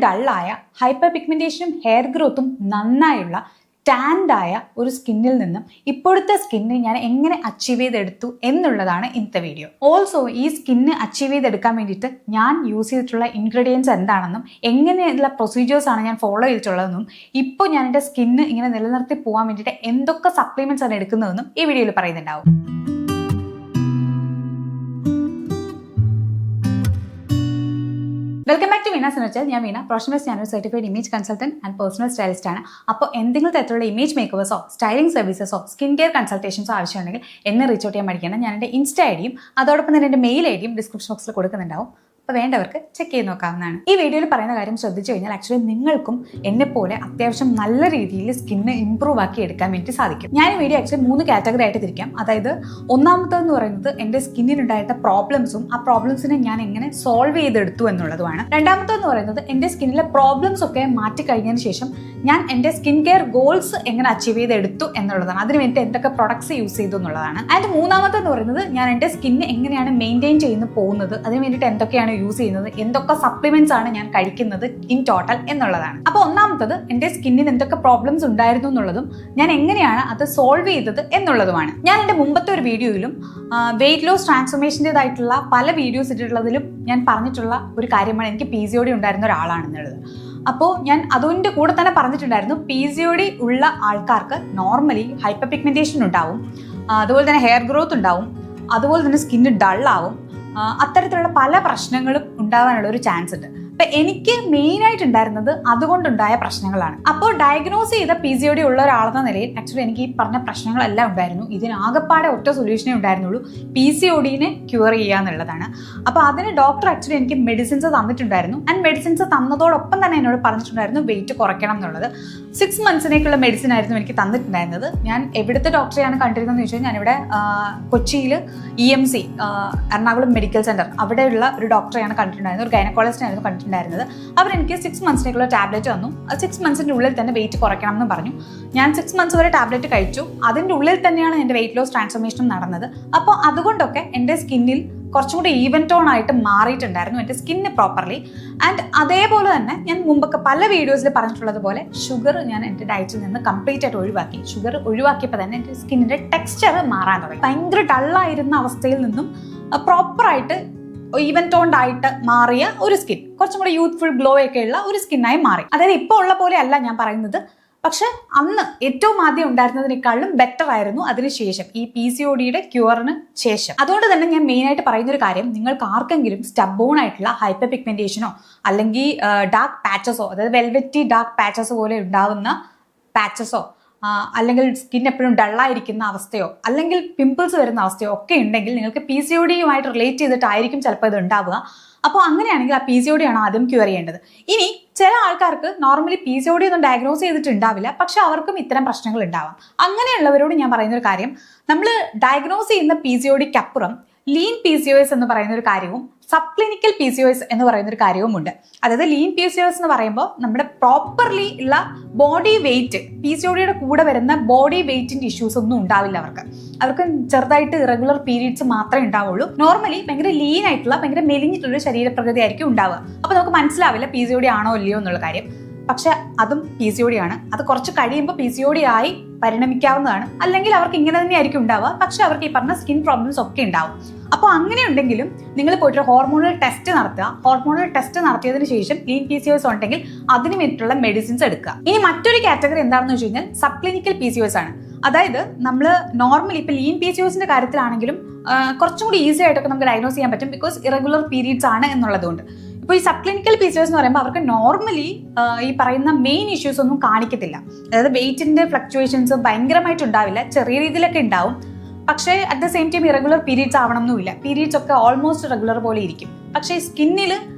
ഡള്ളായ hyper പിഗ്മെന്റേഷനും hair ഗ്രോത്തും നന്നായുള്ള ടാൻഡായ ഒരു സ്കിന്നിൽ നിന്നും ഇപ്പോഴത്തെ സ്കിന്ന് ഞാൻ എങ്ങനെ അച്ചീവ് ചെയ്തെടുത്തു എന്നുള്ളതാണ് ഇന്നത്തെ വീഡിയോ. ഓൾസോ ഈ സ്കിന്ന് അച്ചീവ് ചെയ്തെടുക്കാൻ വേണ്ടിയിട്ട് ഞാൻ യൂസ് ചെയ്തിട്ടുള്ള ഇൻഗ്രീഡിയൻസ് എന്താണെന്നും എങ്ങനെയുള്ള പ്രൊസീജിയേഴ്സ് ആണ് ഞാൻ ഫോളോ ചെയ്തിട്ടുള്ളതെന്നും ഇപ്പോൾ ഞാൻ എൻ്റെ സ്കിന്ന് ഇങ്ങനെ നിലനിർത്തി പോകാൻ വേണ്ടിയിട്ട് എന്തൊക്കെ സപ്ലിമെന്റ്സ് ആണ് എടുക്കുന്നതെന്നും ഈ വീഡിയോയിൽ പറയുന്നുണ്ടാവും. വെൽക്കം ബാക്ക് ടു വീണ സിനർച്ചൽ. ഞാൻ Veena, professional channel certified image consultant and personal stylist ആണ്. അപ്പോൾ എന്തെങ്കിലും തരത്തിലുള്ള ഇമേജ് മേക്കവേഴ്സോ സ്റ്റൈലിംഗ് സർവീസസോ സ്കിൻ കെയർ കൺസൾട്ടേഷൻസോ ആവശ്യമുണ്ടെങ്കിൽ എന്നെ റീച്ച് ഔട്ട് ചെയ്യാൻ പഠിക്കണം. ഞാൻ എൻ്റെ ഇൻസ്റ്റ ഐഡിയും അതോടൊപ്പം തന്നെ എൻ്റെ മെയിൽ ഐഡിയും ഡിസ്ക്രിപ്ഷൻ ബോക്സിൽ കൊടുക്കുന്നുണ്ടാവും. അപ്പോൾ വേണ്ടവർക്ക് ചെക്ക് ചെയ്ത് നോക്കാവുന്നതാണ്. ഈ വീഡിയോയിൽ പറയുന്ന കാര്യം ശ്രദ്ധിച്ചു കഴിഞ്ഞാൽ ആക്ച്വലി നിങ്ങൾക്കും എന്നെ പോലെ അത്യാവശ്യം നല്ല രീതിയിൽ സ്കിന്ന് ഇംപ്രൂവ് ആക്കി എടുക്കാൻ വേണ്ടി സാധിക്കും. ഞാൻ ഈ വീഡിയോ ആക്ച്വലി 3 കാറ്റഗറി ആയിട്ട് തിരിക്കാം. അതായത് ഒന്നാമത്തേന്ന് പറയുന്നത് എൻ്റെ സ്കിന്നിനുണ്ടായിരുന്ന പ്രോബ്ലംസും ആ പ്രോബ്ലംസിനെ ഞാൻ എങ്ങനെ സോൾവ് ചെയ്തെടുത്തു എന്നുള്ളതുമാണ്. രണ്ടാമത്തേന്ന് പറയുന്നത് എൻ്റെ സ്കിന്നിലെ പ്രോബ്ലംസ് ഒക്കെ മാറ്റി കഴിഞ്ഞതിന് ശേഷം ഞാൻ എൻ്റെ സ്കിൻ കെയർ ഗോൾസ് എങ്ങനെ അച്ചീവ് ചെയ്തെടുത്തു എന്നുള്ളതാണ്. അതിന് വേണ്ടി എന്തൊക്കെ പ്രൊഡക്ട്സ് യൂസ് ചെയ്തു എന്നുള്ളതാണ്. ആൻഡ് മൂന്നാമത്തെന്ന് പറയുന്നത് ഞാൻ എൻ്റെ സ്കിന്ന് എങ്ങനെയാണ് മെയിൻറ്റെയിൻ ചെയ്യുന്നു പോകുന്നത്, അതിന് വേണ്ടിയിട്ട് എന്തൊക്കെയാണ് യൂസ് ചെയ്യുന്നത്, എന്തൊക്കെ സപ്ലിമെന്റ്സ് ആണ് ഞാൻ കഴിക്കുന്നത് ഇൻ ടോട്ടൽ എന്നുള്ളതാണ്. അപ്പോൾ ഒന്നാമത്തത് എൻ്റെ സ്കിന്നിന് എന്തൊക്കെ പ്രോബ്ലംസ് ഉണ്ടായിരുന്നു എന്നുള്ളതും ഞാൻ എങ്ങനെയാണ് അത് സോൾവ് ചെയ്തത് എന്നുള്ളതുമാണ്. ഞാൻ എൻ്റെ മുമ്പത്തെ ഒരു വീഡിയോയിലും വെയിറ്റ് ലോസ് ട്രാൻസ്ഫോർമേഷൻ്റെതായിട്ടുള്ള പല വീഡിയോസ് ഇട്ടിട്ടുള്ളതിലും ഞാൻ പറഞ്ഞിട്ടുള്ള ഒരു കാര്യമാണ് എനിക്ക് PCOD ഉണ്ടായിരുന്ന ഒരാളാണെന്നുള്ളത്. അപ്പോൾ ഞാൻ അതിൻ്റെ കൂടെ തന്നെ പറഞ്ഞിട്ടുണ്ടായിരുന്നു PCOD ഉള്ള ആൾക്കാർക്ക് നോർമലി ഹൈപ്പർ പിഗ്മെന്റേഷൻ ഉണ്ടാവും, അതുപോലെ തന്നെ ഹെയർ ഗ്രോത്ത് ഉണ്ടാവും, അതുപോലെ തന്നെ സ്കിന്ന് ഡള്ളാവും, അത്തരത്തിലുള്ള പല പ്രശ്നങ്ങളും ഉണ്ടാകാനുള്ള ഒരു ചാൻസ് ഉണ്ട്. അപ്പം എനിക്ക് മെയിനായിട്ട് ഉണ്ടായിരുന്നത് അതുകൊണ്ടുണ്ടായ പ്രശ്നങ്ങളാണ്. അപ്പോൾ ഡയഗ്നോസ് ചെയ്ത PCOD ഉള്ള ഒരാളെന്ന നിലയിൽ ആക്ച്വലി എനിക്ക് ഈ പറഞ്ഞ പ്രശ്നങ്ങളെല്ലാം ഉണ്ടായിരുന്നു. ഇതിനാകെപ്പാടെ ഒറ്റ സൊല്യൂഷനേ ഉണ്ടായിരുന്നുള്ളൂ, PCODനെ ക്യൂർ ചെയ്യുക എന്നുള്ളതാണ്. അപ്പോൾ അതിന് ഡോക്ടർ ആക്ച്വലി എനിക്ക് മെഡിസിൻസ് തന്നിട്ടുണ്ടായിരുന്നു. ആൻഡ് മെഡിസിൻസ് തന്നതോടൊപ്പം തന്നെ എന്നോട് പറഞ്ഞിട്ടുണ്ടായിരുന്നു വെയിറ്റ് കുറയ്ക്കണം എന്നുള്ളത്. 6 മന്ത്സിനേക്കുള്ള മെഡിസിൻ ആയിരുന്നു എനിക്ക് തന്നിട്ടുണ്ടായിരുന്നത്. ഞാൻ എവിടുത്തെ ഡോക്ടറെയാണ് കണ്ടിരുന്നതെന്ന് ചോദിച്ചാൽ ഞാനിവിടെ കൊച്ചിയിൽ EMC എറണാകുളം മെഡിക്കൽ സെന്റർ അവിടെയുള്ള ഒരു ഡോക്ടറെയാണ് കണ്ടിട്ടുണ്ടായിരുന്നത്. ഒരു ഗൈനക്കോളജിസ്റ്റായിരുന്നു കണ്ടിട്ടുണ്ടായിരുന്നത്. അവരെനിക്ക് 6 മന്ത്സിനേക്കുള്ള ടാബ്ലറ്റ് തന്നു. 6 മന്ത്സിൻ്റെ ഉള്ളിൽ തന്നെ വെയിറ്റ് കുറയ്ക്കണം എന്ന് പറഞ്ഞു. ഞാൻ 6 മന്ത്സ് വരെ ടാബ്ലറ്റ് കഴിച്ചു. അതിൻ്റെ ഉള്ളിൽ തന്നെയാണ് എൻ്റെ വെയിറ്റ് ലോസ് ട്രാൻസ്ഫോർമേഷൻ നടന്നത്. അപ്പോൾ അതുകൊണ്ടൊക്കെ എൻ്റെ സ്കിന്നിൽ കുറച്ചും കൂടി ഈവൻ ടോൺ ആയിട്ട് മാറിയിട്ടുണ്ടായിരുന്നു എൻ്റെ സ്കിന്ന് പ്രോപ്പർലി. ആൻഡ് അതേപോലെ തന്നെ ഞാൻ മുമ്പൊക്കെ പല വീഡിയോസിൽ പറഞ്ഞിട്ടുള്ളത് പോലെ ഷുഗർ ഞാൻ എൻ്റെ ഡയറ്റിൽ നിന്ന് കംപ്ലീറ്റ് ആയിട്ട് ഒഴിവാക്കി. ഷുഗർ ഒഴിവാക്കിയപ്പോൾ തന്നെ എൻ്റെ സ്കിന്നിൻ്റെ ടെക്സ്ചർ മാറാൻ തുടങ്ങി. ഭയങ്കര ഡള്ളായിരുന്ന അവസ്ഥയിൽ നിന്നും പ്രോപ്പറായിട്ട് ഈവൻ ടോൺഡ് ആയിട്ട് മാറിയ ഒരു സ്കിൻ, കുറച്ചും കൂടി യൂത്ത്ഫുൾ ഗ്ലോ ഒക്കെ ഉള്ള ഒരു സ്കിന്നായി മാറി. അതായത് ഇപ്പോൾ ഉള്ള പോലെ അല്ല ഞാൻ പറയുന്നത്, പക്ഷെ അന്ന് ഏറ്റവും ആദ്യം ഉണ്ടായിരുന്നതിനേക്കാളും ബെറ്റർ ആയിരുന്നു അതിനുശേഷം, ഈ PCODയുടെ ക്യൂറിന് ശേഷം. അതുകൊണ്ട് തന്നെ ഞാൻ മെയിനായിട്ട് പറയുന്ന ഒരു കാര്യം, നിങ്ങൾക്ക് ആർക്കെങ്കിലും സ്റ്റബോൺ ആയിട്ടുള്ള ഹൈപ്പർ പിഗ്മെന്റേഷനോ അല്ലെങ്കിൽ ഡാർക്ക് പാച്ചസോ, അതായത് വെൽവെറ്റി ഡാർക്ക് പാച്ചസ് പോലെ ഉണ്ടാവുന്ന പാച്ചസോ, അല്ലെങ്കിൽ സ്കിൻ എപ്പോഴും ഡള്ളായിരിക്കുന്ന അവസ്ഥയോ അല്ലെങ്കിൽ പിമ്പിൾസ് വരുന്ന അവസ്ഥയോ ഒക്കെ ഉണ്ടെങ്കിൽ നിങ്ങൾക്ക് PCODയുമായിട്ട് റിലേറ്റ് ചെയ്തിട്ടായിരിക്കും ചിലപ്പോൾ ഇത് ഉണ്ടാവുക. അപ്പോൾ അങ്ങനെയാണെങ്കിൽ ആ PCOD ആണ് ആദ്യം ക്യൂർ ചെയ്യേണ്ടത്. ഇനി ചില ആൾക്കാർക്ക് നോർമലി PCOD ഒന്നും ഡയഗ്നോസ് ചെയ്തിട്ടുണ്ടാവില്ല, പക്ഷെ അവർക്കും ഇത്തരം പ്രശ്നങ്ങൾ ഉണ്ടാവാം. അങ്ങനെയുള്ളവരോട് ഞാൻ പറയുന്ന ഒരു കാര്യം, നമ്മൾ ഡയഗ്നോസ് ചെയ്യുന്ന PCODക്കപ്പുറം ലീൻ PCOS എന്ന് പറയുന്ന ഒരു കാര്യവും സബ്ക്ലിനിക്കൽ PCOS എന്ന് പറയുന്ന ഒരു കാര്യവും ഉണ്ട്. അതായത് ലീൻ PCOS എന്ന് പറയുമ്പോൾ നമ്മുടെ പ്രോപ്പർലി ഉള്ള ബോഡി വെയിറ്റ്, PCODയുടെ കൂടെ വരുന്ന ബോഡി വെയിറ്റിന്റെ ഇഷ്യൂസ് ഒന്നും ഉണ്ടാവില്ല അവർക്ക് ചെറുതായിട്ട് ഇറഗുലർ പീരീഡ്സ് മാത്രമേ ഉണ്ടാവുള്ളൂ. നോർമലി ഭയങ്കര ലീൻ ആയിട്ടുള്ള ഭയങ്കര മെലിഞ്ഞിട്ടുള്ള ശരീരപ്രകൃതി ആയിരിക്കും ഉണ്ടാവുക. അപ്പോൾ നമുക്ക് മനസ്സിലാവില്ല PCOD ആണോ ഇല്ലയോ എന്നുള്ള കാര്യം. പക്ഷെ അതും PCOD ആണ്. അത് കുറച്ച് കഴിയുമ്പോൾ PCOD ആയി പരിണമിക്കാവുന്നതാണ്. അല്ലെങ്കിൽ അവർക്ക് ഇങ്ങനെ തന്നെ ആയിരിക്കും ഉണ്ടാവുക, പക്ഷെ അവർക്ക് ഈ പറഞ്ഞ സ്കിൻ പ്രോബ്ലംസ് ഒക്കെ ഉണ്ടാവും. അപ്പോൾ അങ്ങനെ ഉണ്ടെങ്കിലും നിങ്ങൾ പോയിട്ട് ഹോർമോണൽ ടെസ്റ്റ് നടത്തുക. ഹോർമോണൽ ടെസ്റ്റ് നടത്തിയതിനു ശേഷം ലീൻ PCOS ഉണ്ടെങ്കിൽ അതിന് വേണ്ടിയിട്ടുള്ള മെഡിസിൻസ് എടുക്കുക. ഇനി മറ്റൊരു കാറ്റഗറി എന്താണെന്ന് വെച്ച് കഴിഞ്ഞാൽ സബ്ക്ലിനിക്കൽ PCOS ആണ്. അതായത് നമ്മൾ നോർമലി ഇപ്പോൾ ലീൻ PCOSന്റെ കാര്യത്തിലാണെങ്കിലും കുറച്ചും കൂടി ഈസി ആയിട്ടൊക്കെ നമുക്ക് ഡയഗ്നോസ് ചെയ്യാൻ പറ്റും, ബിക്കോസ് ഇറഗുലർ പീരീഡ്സ് ആണ് എന്നുള്ളതുകൊണ്ട്. ഇപ്പോൾ ഈ സബ്ക്ലിനിക്കൽ PCOS എന്ന് പറയുമ്പോൾ അവർക്ക് നോർമലി ഈ പറയുന്ന മെയിൻ ഇഷ്യൂസ് ഒന്നും കാണിക്കത്തില്ല. അതായത് വെയിറ്റിന്റെ ഫ്ലക്ച്വേഷൻസ് ഭയങ്കരമായിട്ട് ഉണ്ടാവില്ല, ചെറിയ രീതിയിലൊക്കെ ഉണ്ടാവും. പക്ഷേ at the same time irregular periods ആവണമെന്നില്ല. പീരീഡ്സ് ഒക്കെ ഓൾമോസ്റ്റ് റെഗുലർ പോലെ ഇരിക്കും. പക്ഷേ സ്കിന്നിൽ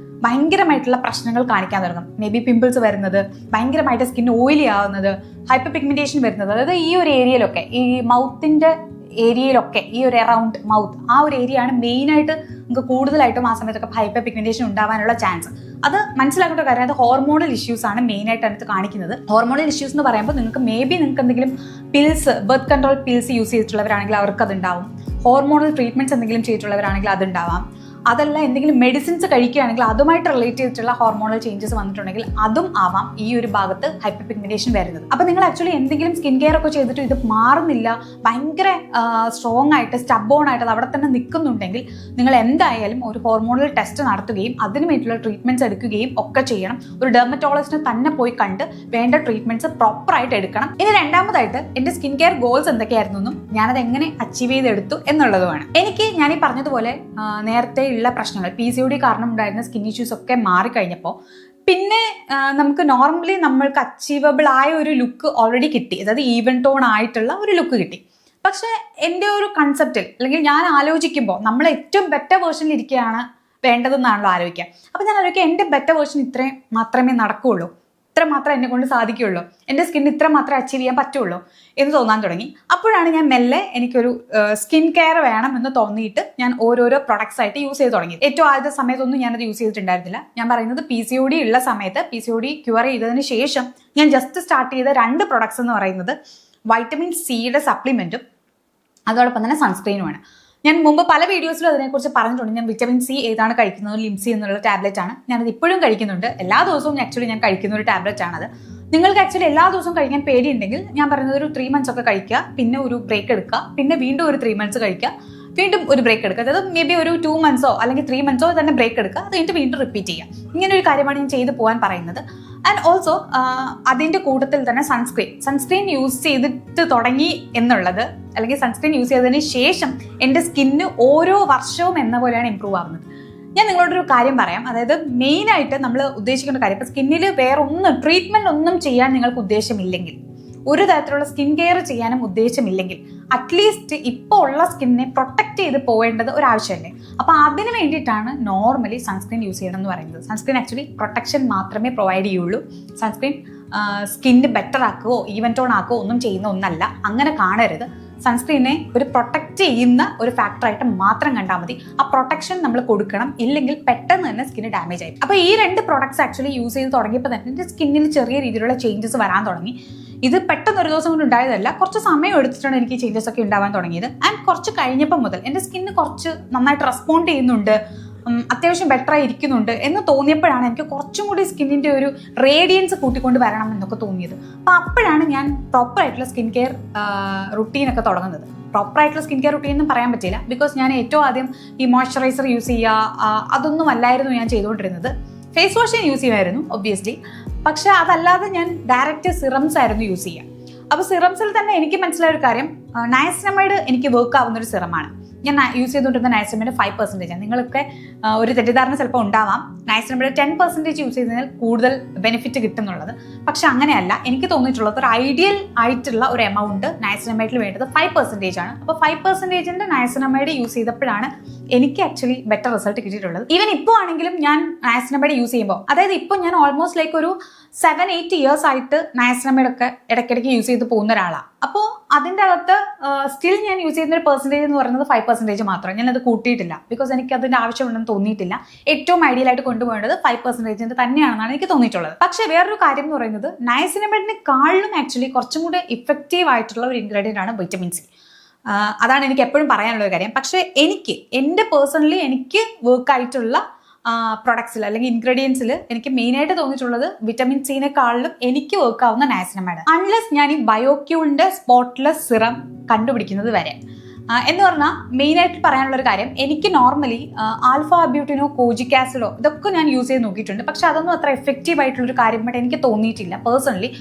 ഭയങ്കരമായിട്ടുള്ള പ്രശ്നങ്ങൾ കാണിക്കാൻ തുടങ്ങും. മേ ബി പിമ്പിൾസ് വരുന്നത്, ഭയങ്കരമായിട്ട് സ്കിൻ ഓയിലി ആവുന്നത്, ഹൈപ്പർ പിഗ്മെന്റേഷൻ വരുന്നത്. അതായത് ഈ ഒരു ഏരിയയിലൊക്കെ, ഈ മൗത്തിന്റെ ഏരിയയിലൊക്കെ, ഈ ഒരു അറൗണ്ട് മൗത്ത്, ആ ഒരു ഏരിയ ആണ് മെയിനായിട്ട് നമുക്ക് കൂടുതലായിട്ടും ആ സമയത്തൊക്കെ ഹൈപ്പർ പിഗ്മെന്റേഷൻ ഉണ്ടാവാനുള്ള ചാൻസ്. അത് മനസ്സിലാക്കേണ്ട കാര്യം, അത് ഹോർമോണൽ ഇഷ്യൂസ് ആണ് മെയിനായിട്ട് അതിനകത്ത് കാണിക്കുന്നത്. ഹോർമോണൽ ഇഷ്യൂസ് എന്ന് പറയുമ്പോൾ നിങ്ങൾക്ക് എന്തെങ്കിലും pills, birth control pills use ചെയ്തിട്ടുള്ളവരാണെങ്കിൽ അവർക്ക് അതുണ്ടാവും. ഹോർമോണൽ ട്രീറ്റ്മെന്റ്സ് എന്തെങ്കിലും ചെയ്തിട്ടുള്ളവരാണെങ്കിൽ അതുണ്ടാവാം. അതല്ല എന്തെങ്കിലും മെഡിസിൻസ് കഴിക്കുകയാണെങ്കിൽ അതുമായിട്ട് റിലേറ്റ് ചെയ്തിട്ടുള്ള ഹോർമോണൽ ചേഞ്ചസ് വന്നിട്ടുണ്ടെങ്കിൽ അതും ആവാം ഈ ഒരു ഭാഗത്ത് ഹൈപ്പർ പിഗ്മെന്റേഷൻ വരുന്നത്. അപ്പോൾ നിങ്ങൾ ആക്ച്വലി എന്തെങ്കിലും സ്കിൻ കെയർ ഒക്കെ ചെയ്തിട്ട് ഇത് മാറുന്നില്ല, ഭയങ്കര സ്ട്രോങ് ആയിട്ട് സ്റ്റബോൺ ആയിട്ട് അത് അവിടെ തന്നെ നിൽക്കുന്നുണ്ടെങ്കിൽ നിങ്ങൾ എന്തായാലും ഒരു ഹോർമോണൽ ടെസ്റ്റ് നടത്തുകയും അതിന് വേണ്ടിയിട്ടുള്ള ട്രീറ്റ്മെന്റ്സ് എടുക്കുകയും ഒക്കെ ചെയ്യണം. ഒരു ഡെർമറ്റോളജിസ്റ്റിനെ തന്നെ പോയി കണ്ട് വേണ്ട ട്രീറ്റ്മെന്റ്സ് പ്രോപ്പറായിട്ട് എടുക്കണം. ഇനി രണ്ടാമതായിട്ട് എൻ്റെ സ്കിൻ കെയർ ഗോൾസ് എന്തൊക്കെയായിരുന്നു എന്നും ഞാനത് എങ്ങനെ അച്ചീവ് ചെയ്തെടുത്തു എന്നുള്ളതുമാണ്. എനിക്ക് ഞാൻ ഈ പറഞ്ഞതുപോലെ നേരത്തെ ഉള്ള പ്രശ്നങ്ങൾ PCOD കാരണം ഉണ്ടായിരുന്ന സ്കിൻ ഇഷ്യൂസ് ഒക്കെ മാറിക്കഴിഞ്ഞപ്പോൾ പിന്നെ നമുക്ക് നോർമലി നമ്മൾക്ക് അച്ചീവബിൾ ആയ ഒരു ലുക്ക് ഓൾറെഡി കിട്ടി, അതായത് ഈവൻ ടോൺ ആയിട്ടുള്ള ഒരു ലുക്ക് കിട്ടി. പക്ഷെ എൻ്റെ ഒരു കൺസെപ്റ്റിൽ അല്ലെങ്കിൽ ഞാൻ ആലോചിക്കുമ്പോൾ നമ്മൾ ഏറ്റവും ബെറ്റർ വേർഷനിൽ ഇരിക്കുകയാണ് വേണ്ടതെന്നാണല്ലോ ആലോചിക്കുക. അപ്പം ഞാൻ ആലോചിക്കുക എൻ്റെ ബെറ്റർ വേർഷൻ ഇത്രയും മാത്രമേ നടക്കുകയുള്ളൂ, ഇത്ര മാത്രമേ എന്നെ കൊണ്ട് സാധിക്കുകയുള്ളൂ, എൻ്റെ സ്കിൻ ഇത്ര മാത്രമേ അച്ചീവ് ചെയ്യാൻ പറ്റുള്ളൂ എന്ന് തോന്നാൻ തുടങ്ങി. അപ്പോഴാണ് ഞാൻ മെല്ലെ എനിക്കൊരു സ്കിൻ കെയർ വേണം എന്ന് തോന്നിയിട്ട് ഞാൻ ഓരോരോ പ്രൊഡക്ട്സ് ആയിട്ട് യൂസ് ചെയ്ത് തുടങ്ങി. ഏറ്റവും ആദ്യത്തെ സമയത്തൊന്നും ഞാനത് യൂസ് ചെയ്തിട്ടുണ്ടായിരുന്നില്ല. ഞാൻ പറയുന്നത് PCOD ഉള്ള സമയത്ത് PCOD ക്യൂർ ചെയ്തതിന് ശേഷം ഞാൻ ജസ്റ്റ് സ്റ്റാർട്ട് ചെയ്ത 2 പ്രൊഡക്ട്സ് എന്ന് പറയുന്നത് വൈറ്റമിൻ സിയുടെ സപ്ലിമെൻറ്റും അതോടൊപ്പം തന്നെ സൺസ്ക്രീനുമാണ്. ഞാൻ മുമ്പ് പല വീഡിയോസിലും അതിനെക്കുറിച്ച് പറഞ്ഞിട്ടുണ്ട്. ഞാൻ വിറ്റമിൻ സി ഏതാണ് കഴിക്കുന്നത്, ലിംസി എന്നുള്ള ടാബ്ലറ്റ് ആണ്. ഞാനത് ഇപ്പോഴും കഴിക്കുന്നുണ്ട്. എല്ലാ ദിവസവും ആക്ച്വലി ഞാൻ കഴിക്കുന്ന ഒരു ടാബ്ലറ്റ് ആണത്. നിങ്ങൾക്ക് ആക്ച്വലി എല്ലാ ദിവസവും കഴിക്കാൻ പേടിയുണ്ടെങ്കിൽ ഞാൻ പറയുന്നത് ഒരു 3 months ഒക്കെ കഴിക്കുക, പിന്നെ ഒരു ബ്രേക്ക് എടുക്കുക, പിന്നെ വീണ്ടും ഒരു 3 months കഴിക്കുക, വീണ്ടും ഒരു ബ്രേക്ക് എടുക്കുക. അതായത് മേ ബി ഒരു 2 months അല്ലെങ്കിൽ 3 months തന്നെ ബ്രേക്ക് എടുക്കുക, അത് കഴിഞ്ഞിട്ട് വീണ്ടും റിപ്പീറ്റ് ചെയ്യുക. ഇങ്ങനെ ഒരു കാര്യമാണ് ഞാൻ ചെയ്തു പോകാൻ പറയുന്നത്. ആൻഡ് ഓൾസോ അതിൻ്റെ കൂട്ടത്തിൽ തന്നെ സൺസ്ക്രീൻ യൂസ് ചെയ്തിട്ട് തുടങ്ങി എന്നുള്ളത്, അല്ലെങ്കിൽ സൺസ്ക്രീൻ യൂസ് ചെയ്തതിന് ശേഷം എൻ്റെ സ്കിന്ന് ഓരോ വർഷവും എന്ന പോലെയാണ് ഇമ്പ്രൂവ് ആവുന്നത്. ഞാൻ നിങ്ങളോടൊരു കാര്യം പറയാം. അതായത് മെയിനായിട്ട് നമ്മൾ ഉദ്ദേശിക്കേണ്ട കാര്യം, ഇപ്പോൾ സ്കിന്നിൽ വേറെ ഒന്നും ട്രീറ്റ്മെൻറ്റ് ഒന്നും ചെയ്യാൻ നിങ്ങൾക്ക് ഉദ്ദേശമില്ലെങ്കിൽ, ഒരു തരത്തിലുള്ള സ്കിൻ കെയർ ചെയ്യാനും ഉദ്ദേശമില്ലെങ്കിൽ, അറ്റ്ലീസ്റ്റ് ഇപ്പോൾ ഉള്ള സ്കിന്നിനെ പ്രൊട്ടക്ട് ചെയ്ത് പോകേണ്ടത് ഒരാവശ്യമല്ലേ. അപ്പോൾ അതിന് വേണ്ടിയിട്ടാണ് നോർമലി സൺസ്ക്രീൻ യൂസ് ചെയ്യണം എന്ന് പറയുന്നത്. സൺസ്ക്രീൻ ആക്ച്വലി പ്രൊട്ടക്ഷൻ മാത്രമേ പ്രൊവൈഡ് ചെയ്യുള്ളൂ. സൺസ്ക്രീൻ സ്കിന്ന് ബെറ്റർ ആക്കുകയോ ഈവൻ ടോൺ ആക്കുകയോ ഒന്നും ചെയ്യുന്ന ഒന്നല്ല. അങ്ങനെ കാണരുത്. സൺസ്ക്രീനെ ഒരു പ്രൊട്ടക്ട് ചെയ്യുന്ന ഒരു ഫാക്ടറായിട്ട് മാത്രം കണ്ടാൽ മതി. ആ പ്രൊട്ടക്ഷൻ നമ്മൾ കൊടുക്കണം, ഇല്ലെങ്കിൽ പെട്ടെന്ന് തന്നെ സ്കിന്ന് ഡാമേജ് ആയി. അപ്പോൾ ഈ 2 പ്രൊഡക്ട്സ് ആക്ച്വലി യൂസ് ചെയ്ത് തുടങ്ങിയപ്പോൾ തന്നെ എൻ്റെ സ്കിന്നിൽ ചെറിയ രീതിയിലുള്ള ചേഞ്ചസ് വരാൻ തുടങ്ങി. ഇത് പെട്ടെന്ന് ഒരു ദിവസം കൊണ്ട് ഉണ്ടായതല്ല, കുറച്ച് സമയം എടുത്തിട്ടാണ് എനിക്ക് ചേഞ്ചസ് ഒക്കെ ഉണ്ടാവാൻ തുടങ്ങിയത്. ആൻഡ് കുറച്ച് കഴിഞ്ഞപ്പോൾ മുതൽ എൻ്റെ സ്കിന്ന് കുറച്ച് നന്നായിട്ട് റെസ്പോണ്ട് ചെയ്യുന്നുണ്ട്, അത്യാവശ്യം ബെറ്റർ ആയി ഇരിക്കുന്നുണ്ട് എന്ന് തോന്നിയപ്പോഴാണ് എനിക്ക് കുറച്ചും കൂടി സ്കിന്നിൻ്റെ ഒരു റേഡിയൻസ് കൂട്ടിക്കൊണ്ട് വരണം എന്നൊക്കെ തോന്നിയത്. അപ്പോൾ അപ്പോഴാണ് ഞാൻ പ്രോപ്പറായിട്ടുള്ള സ്കിൻ കെയർ റുട്ടീനൊക്കെ തുടങ്ങുന്നത്. പ്രോപ്പറായിട്ടുള്ള സ്കിൻ കെയർ റുട്ടീൻ എന്നും പറയാൻ പറ്റില്ല, ബിക്കോസ് ഞാൻ ഏറ്റവും ആദ്യം ഈ മോയ്സ്ചറൈസർ യൂസ് ചെയ്യുക അതൊന്നും അല്ലായിരുന്നു ഞാൻ ചെയ്തുകൊണ്ടിരുന്നത്. ഫേസ് വാഷ് ഞാൻ യൂസ് ചെയ്യുമായിരുന്നു ഒബ്വിയസ്ലി, പക്ഷെ അതല്ലാതെ ഞാൻ ഡയറക്റ്റ് സിറംസ് ആയിരുന്നു യൂസ് ചെയ്യുക. അപ്പോൾ സിറംസിൽ തന്നെ എനിക്ക് മനസ്സിലായ ഒരു കാര്യം, നയസിനമൈഡ് എനിക്ക് വർക്ക് ആവുന്നൊരു സിറമാണ്. ഞാൻ യൂസ് ചെയ്തുകൊണ്ടിരുന്ന നയസിനമൈഡ് 5% ആണ്. നിങ്ങളൊക്കെ ഒരു തെറ്റിദ്ധാരണ ചിലപ്പോൾ ഉണ്ടാവാം, നയസിനമൈഡ് 10% യൂസ് ചെയ്തതിനാൽ കൂടുതൽ ബെനിഫിറ്റ് കിട്ടുന്നുള്ളത്. പക്ഷെ അങ്ങനെയല്ല. എനിക്ക് തോന്നിയിട്ടുള്ളത് ഒരു ഐഡിയൽ ആയിട്ടുള്ള ഒരു എമൗണ്ട് നയസിനമൈഡിൽ വേണ്ടത് 5% ആണ്. അപ്പോൾ 5%ന്റെ നയസിനമൈഡ് യൂസ് ചെയ്തപ്പോഴാണ് എനിക്ക് ആക്ച്വലി ബെറ്റർ റിസൾട്ട് കിട്ടിയിട്ടുള്ളത്. ഈവൻ ഇപ്പോൾ ആണെങ്കിലും ഞാൻ നയസിനമൈഡ് യൂസ് ചെയ്യുമ്പോൾ, അതായത് ഇപ്പോൾ ഞാൻ ഓൾമോസ്റ്റ് ലൈക്ക് ഒരു 7-8 years ആയിട്ട് നയസിനമൈഡ് ഒക്കെ ഇടയ്ക്കിടയ്ക്ക് യൂസ് ചെയ്ത് പോകുന്ന ഒരാളാണ്. അപ്പോൾ അതിൻ്റെ അകത്ത് സ്റ്റിൽ ഞാൻ യൂസ് ചെയ്യുന്ന ഒരു പെർസെൻറ്റേജ് എന്ന് പറയുന്നത് 5% മാത്രമാണ്. ഞാനത് കൂട്ടിയിട്ടില്ല, ബിക്കോസ് എനിക്ക് അതിൻ്റെ ആവശ്യമുണ്ടെന്ന് തോന്നിയിട്ടില്ല. ഏറ്റവും ഐഡിയൽ ആയിട്ട് കൊണ്ടുപോകേണ്ടത് 5% തന്നെയാണെന്നാണ് എനിക്ക് തോന്നിയിട്ടുള്ളത്. പക്ഷേ വേറൊരു കാര്യം എന്ന് പറയുന്നത്, നയസിനമൈഡിനെക്കാളും ആക്ച്വലി കുറച്ചും കൂടെ ഇഫക്റ്റീവ് ആയിട്ടുള്ള ഒരു ഇൻഗ്രീഡിയൻ്റ് ആണ് വിറ്റമിൻ സി. അതാണ് എനിക്ക് എപ്പോഴും പറയാനുള്ള ഒരു കാര്യം. പക്ഷേ എൻ്റെ പേഴ്സണലി എനിക്ക് വർക്കായിട്ടുള്ള പ്രൊഡക്ട്സിൽ അല്ലെങ്കിൽ ഇൻഗ്രീഡിയൻസിൽ എനിക്ക് മെയിനായിട്ട് തോന്നിയിട്ടുള്ളത് വിറ്റമിൻ സിനെക്കാളിലും എനിക്ക് വർക്ക് ആവുന്ന നയസിനമൈഡ്, അൺലെസ് ഞാൻ ഈ ബയോക്യൂളിൻ്റെ സ്പോട്ട്ലെസ് സിറം കണ്ടുപിടിക്കുന്നത് വരെ. എന്ന് പറഞ്ഞാൽ മെയിനായിട്ട് പറയാനുള്ളൊരു കാര്യം, എനിക്ക് നോർമലി ആൽഫ ബ്യൂട്ടിനോ കോജിക് ആസിഡോ ഇതൊക്കെ ഞാൻ യൂസ് ചെയ്ത് നോക്കിയിട്ടുണ്ട്. പക്ഷെ അതൊന്നും അത്ര എഫക്റ്റീവ് ആയിട്ടുള്ളൊരു കാര്യമായിട്ട് എനിക്ക് തോന്നിയിട്ടില്ല പേഴ്സണലി,